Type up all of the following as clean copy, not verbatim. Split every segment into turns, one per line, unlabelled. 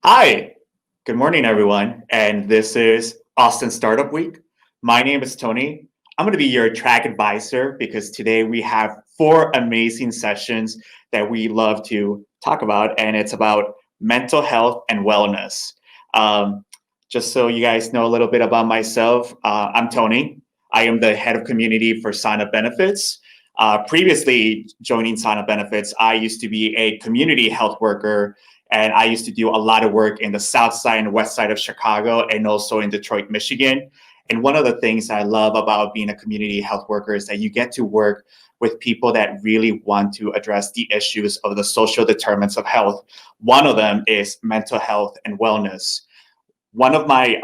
Hi, good morning, everyone. And this is Austin Startup Week. My name is Tony. I'm going to be your track advisor because today we have four amazing sessions that we love to talk about, and it's about mental health and wellness. Um, just so you guys know a little bit about myself, I'm Tony. I am the head of community for Sign Up Benefits. Previously joining Sign Up Benefits, I used to be a community health worker and I used to do a lot of work in the south side and west side of Chicago and also in Detroit, Michigan. And one of the things I love about being a community health worker is that you get to work with people that really want to address the issues of the social determinants of health. One of them is mental health and wellness. One of my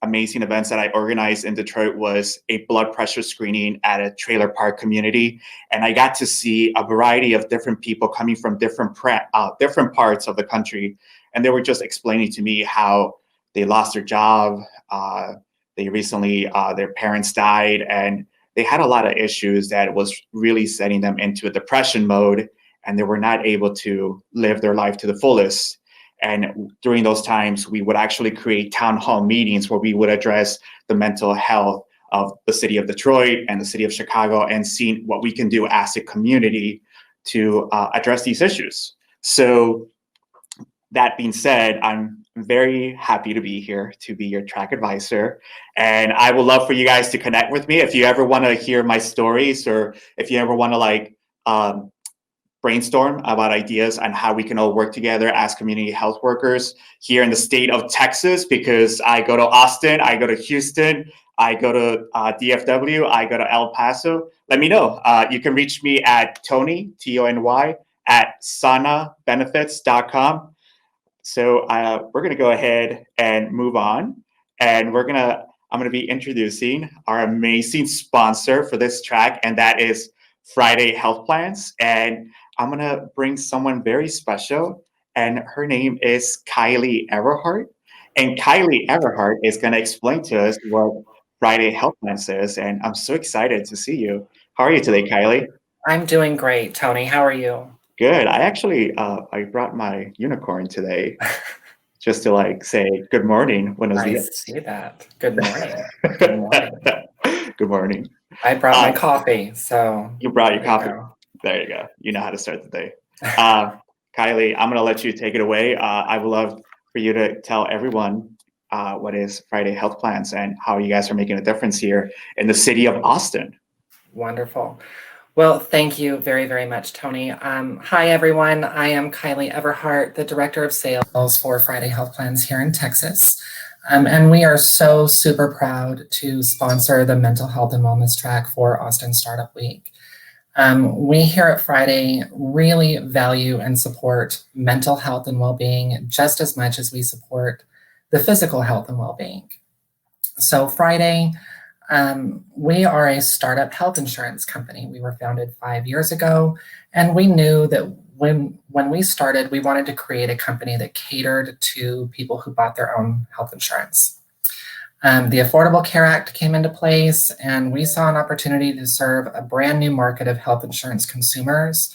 amazing events that I organized in Detroit was a blood pressure screening at a trailer park community. And I got to see a variety of different people coming from different parts of the country. And they were just explaining to me how they lost their job. They recently, their parents died, and they had a lot of issues that was really setting them into a depression mode. And they were not able to live their life to the fullest. And during those times, we would actually create town hall meetings where we would address the mental health of the city of Detroit and the city of Chicago and see what we can do as a community to address these issues. So that being said, I'm very happy to be here to be your track advisor. And I would love for you guys to connect with me if you ever want to hear my stories or if you ever want to um, brainstorm about ideas on how we can all work together as community health workers here in the state of Texas, because I go to Austin, I go to Houston, I go to DFW, I go to El Paso. Let me know. You can reach me at Tony, Tony, at sanabenefits.com. So we're going to go ahead and move on. And I'm going to be introducing our amazing sponsor for this track, and that is Friday Health Plans. And I'm going to bring someone very special, and her name is Kylie Everhart. And Kylie Everhart is going to explain to us what Friday Health Plans is. And I'm so excited to see you. How are you today, Kylie?
I'm doing great, Tony. How are you?
Good. I actually I brought my unicorn today just to say good morning, buenos
I
dias.
see that. Good morning. Good morning.
Good morning.
I brought my
Uh,
coffee, so
you brought your
there you
coffee.
go.
There you go. You know how to start the day. Uh, Kylie, I'm going to let you take it away. I would love for you to tell everyone what is Friday Health Plans and how you guys are making a difference here in the city of Austin.
Wonderful. Well, thank you very, very much, Tony. Hi, everyone. I am Kylie Everhart, the Director of Sales for Friday Health Plans here in Texas. And we are so super proud to sponsor the mental health and wellness track for Austin Startup Week. We here at Friday really value and support mental health and well-being just as much as we support the physical health and well-being. So Friday, we are a startup health insurance company. We were founded 5 years ago, and we knew that when we started, we wanted to create a company that catered to people who bought their own health insurance. The Affordable Care Act came into place, and we saw an opportunity to serve a brand new market of health insurance consumers,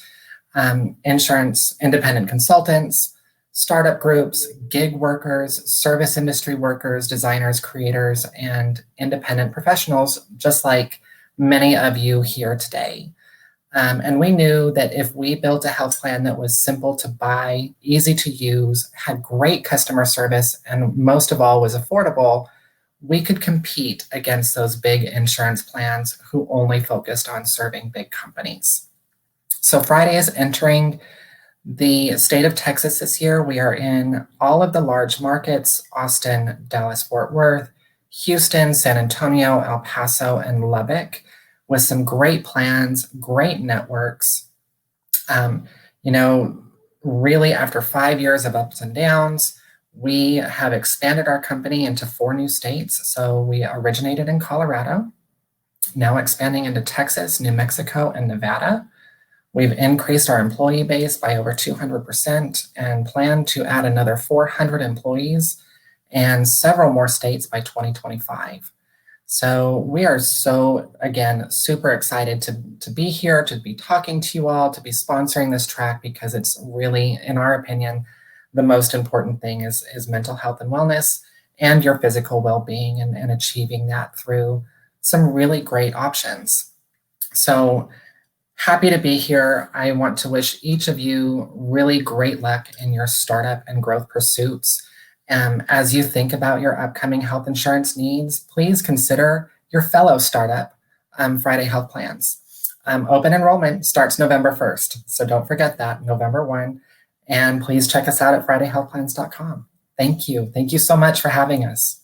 insurance independent consultants, startup groups, gig workers, service industry workers, designers, creators, and independent professionals, just like many of you here today. And we knew that if we built a health plan that was simple to buy, easy to use, had great customer service, and most of all was affordable, we could compete against those big insurance plans who only focused on serving big companies. So Friday is entering the state of Texas this year. We are in all of the large markets: Austin, Dallas, Fort Worth, Houston, San Antonio, El Paso, and Lubbock, with some great plans, great networks. Um, you know, really after 5 years of ups and downs, we have expanded our company into 4 new states. So we originated in Colorado, now expanding into Texas, New Mexico, and Nevada. We've increased our employee base by over 200% and plan to add another 400 employees and several more states by 2025. So we are again, super excited to be here, to be talking to you all, to be sponsoring this track, because it's really, in our opinion, the most important thing is mental health and wellness and your physical well-being, and achieving that through some really great options. So happy to be here. I want to wish each of you really great luck in your startup and growth pursuits. As you think about your upcoming health insurance needs, please consider your fellow startup Friday Health Plans. Open enrollment starts November 1st, so don't forget that, November 1. And please check us out at fridayhealthplans.com. Thank you. Thank you so much for having us.